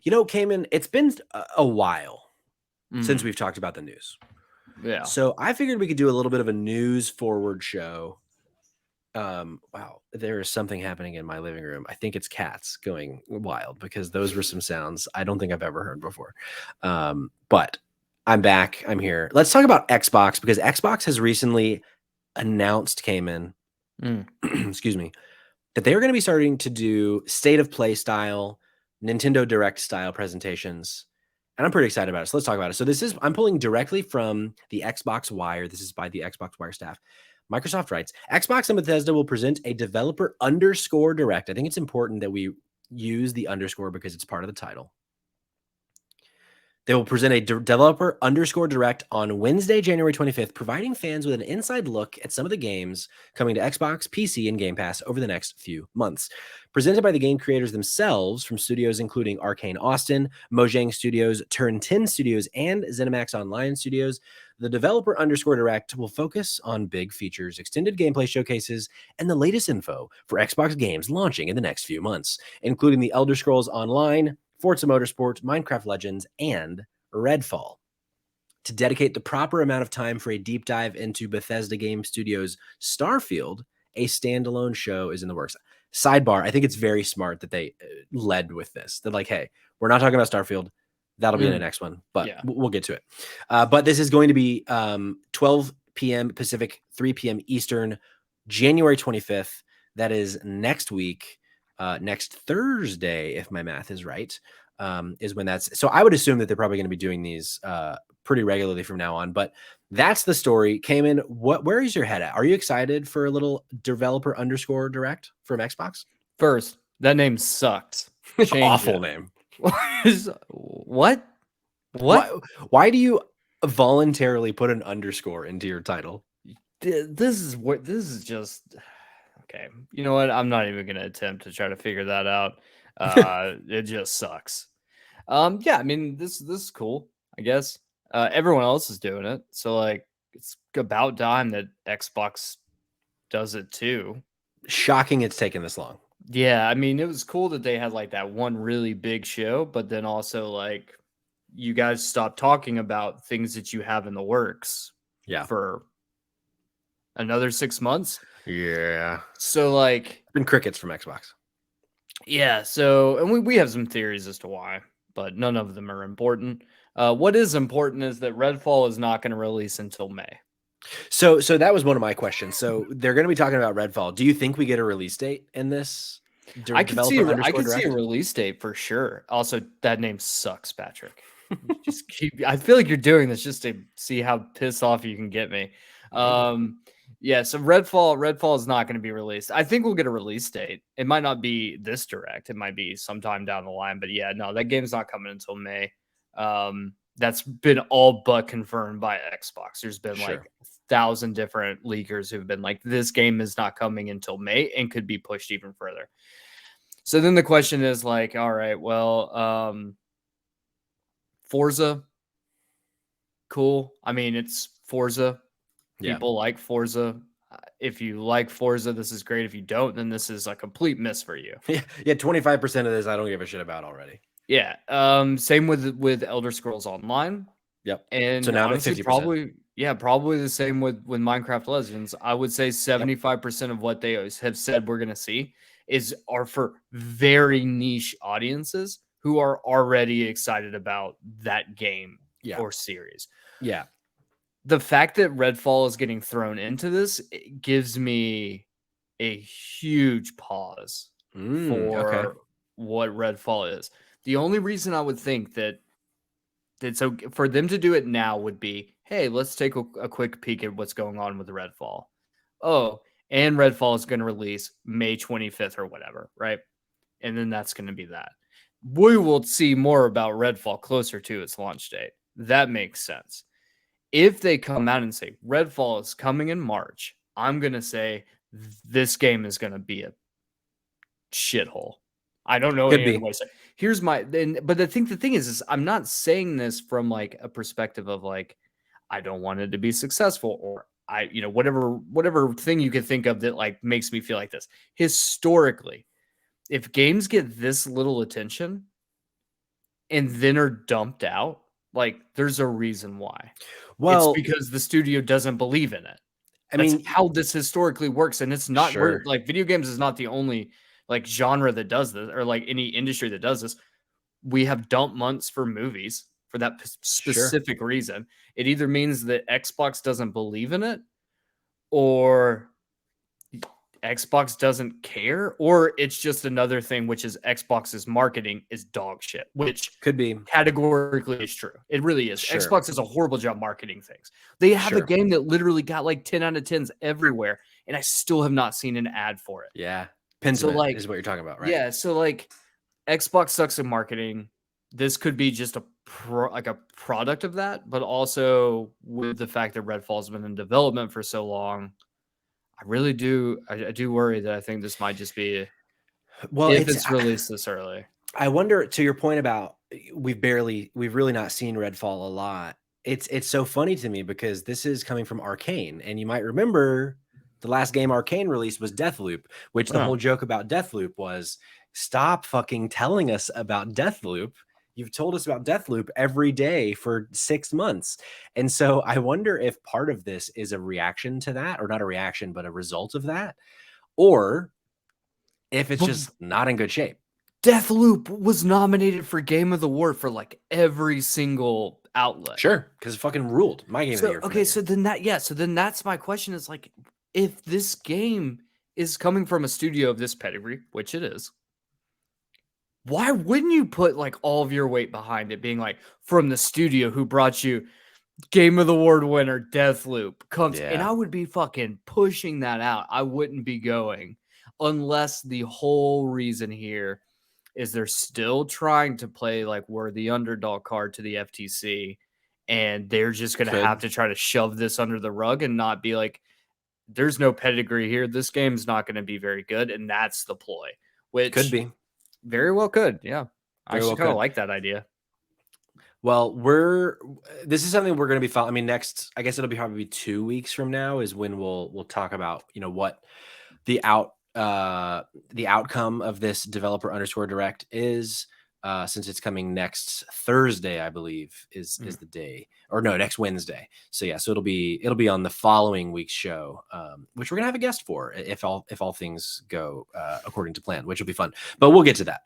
Cayman, it's been a while since Mm, we've talked about the news. yeah. So I figured we could do a little bit of a news forward show. Wow, there is something happening in my living room. I think it's cats going wild because those were some sounds I don't think I've ever heard before. But I'm back. I'm here. Let's talk about Xbox because Xbox has recently announced, Cayman, Mm, excuse me, that they're going to be starting to do state of play style, Nintendo Direct style presentations. And I'm pretty excited about it. So let's talk about it. So I'm pulling directly from the Xbox Wire. This is by the Xbox Wire staff. Microsoft writes, Xbox and Bethesda will present a developer underscore direct. I think it's important that we use the underscore because it's part of the title. They will present a developer underscore direct on Wednesday, January 25th, providing fans with an inside look at some of the games coming to Xbox, PC, and Game Pass over the next few months. Presented by the game creators themselves from studios including Arcane Austin, Mojang Studios, Turn 10 Studios, and ZeniMax Online Studios, the developer underscore direct will focus on big features, extended gameplay showcases, and the latest info for Xbox games launching in the next few months, including the Elder Scrolls Online, Forza Motorsport, Minecraft Legends, and Redfall. To dedicate the proper amount of time for a deep dive into Bethesda Game Studios' Starfield, a standalone show is in the works. Sidebar, I think it's very smart that they led with this. They're like, hey, we're not talking about Starfield. That'll be in the mm, next one, but yeah. we'll get to it. But this is going to be 12 p.m. Pacific, 3 p.m. Eastern, January 25th. That is next week, next Thursday, if my math is right, is when that's. So I would assume that they're probably going to be doing these pretty regularly from now on. But that's the story. Cayman, where is your head at? Are you excited for a little developer underscore direct from Xbox? First, that name sucks. Change Awful it. name. What? Why What? why do you voluntarily put an underscore into your title? This is just okay. You know what? I'm not even gonna attempt to try to figure that out. It just sucks. Yeah, I mean this is cool, I guess. Everyone else is doing it, so like it's about time that Xbox does it too. Shocking it's taken this long. Yeah, I mean it was cool that they had like that one really big show, but then also like you guys stopped talking about things that you have in the works Yeah. for another 6 months. Yeah. So like Been crickets from Xbox. yeah, so and we have some theories as to why, but none of them are important. What is important is that Redfall is not going to release until May. So that was one of my questions. So they're going to be talking about Redfall. Do you think we get a release date in this developer I underscore could see a direct? release date for sure. Also, that name sucks, Patrick. Just keep. I feel like you're doing this just to see how pissed off you can get me. Maybe. Yeah. So Redfall is not going to be released. I think we'll get a release date. It might not be this direct. It might be sometime down the line. But yeah, no, that game's not coming until May. That's been all but confirmed by Xbox. There's been like Sure. 1,000 different leakers who've been like, this game is not coming until May and could be pushed even further. So then the question is like, all right, well, Forza, cool. I mean, it's Forza. Yeah. People like Forza. If you like Forza, this is great. If you don't, then this is a complete miss for you. Yeah. Yeah. 25% of this I don't give a shit about already. Yeah. Same with Elder Scrolls Online. Yep. So And now I'm at honestly, 50%. probably the same with Minecraft Legends. I would say Yep. 75% of what they have said we're gonna see are for very niche audiences who are already excited about that game Yeah. or series. Yeah. The fact that Redfall is getting thrown into this gives me a huge pause Okay. for what Redfall is. The only reason I would think that so for them to do it now would be, hey, let's take a quick peek at what's going on with Redfall. Oh, and Redfall is going to release May 25th or whatever, right? And then that's going to be that. We will see more about Redfall closer to its launch date. That makes sense. If they come out and say Redfall is coming in March, I'm going to say this game is going to be a shithole. I don't know Could any other be. way to say. Here's my then, but the thing is I'm not saying this from like a perspective of like I don't want it to be successful or whatever thing you could think of that like makes me feel like this. Historically, if games get this little attention, and then are dumped out, like, there's a reason why. It's Well, because the studio doesn't believe in it. I That's mean, how this historically works, and it's not we're sure, like, video games is not the only, like, genre that does this, or, like, any industry that does this. We have dump months for movies for that sure. specific reason. It either means that Xbox doesn't believe in it, or Xbox doesn't care, or it's just another thing, which is Xbox's marketing is dog shit, which Could be. categorically is true. It really is. Sure, Xbox does a horrible job marketing things. They have a sure. game that literally got like 10 out of 10s everywhere, and I still have not seen an ad for it. Yeah. So, Pentiment like, is what you're talking about, right? yeah, so like Xbox sucks at marketing. This could be just a like a product of that, but also with the fact that Redfall's been in development for so long, I really do. I do worry that I think this might just be Well, if it's it's released this early. I wonder, to your point about we've really not seen Redfall a lot. It's so funny to me because this is coming from Arcane, and you might remember the last game Arcane released was Deathloop, which the Oh. whole joke about Deathloop was stop fucking telling us about Deathloop. You've told us about Deathloop every day for 6 months. And so I wonder if part of this is a reaction to that, or not a reaction, but a result of that, or if it's But just not in good shape. Deathloop was nominated for Game of the Year for like every single outlet. Sure, because it fucking ruled. My game of the So year. okay, so then that's my question is like, if this game is coming from a studio of this pedigree, which it is, why wouldn't you put like all of your weight behind it being like from the studio who brought you Game of the Year winner Deathloop comes, and Yeah. I would be fucking pushing that out. I wouldn't be going unless the whole reason here is they're still trying to play like we're the underdog card to the FTC, and they're just going to Could. have to try to shove this under the rug and not be like, there's no pedigree here. This game's not going to be very good, and that's the ploy, which Could be. very well could. Yeah, I Very well actually kind of could. like that idea. Well, this is something we're going to be following. I mean, next, I guess it'll be probably 2 weeks from now is when we'll talk about, what the outcome of this developer underscore direct is, since it's coming next Thursday, I believe is the day, or no, next Wednesday. So yeah, so it'll be on the following week's show, which we're gonna have a guest for if all things go according to plan, which will be fun. But we'll get to that.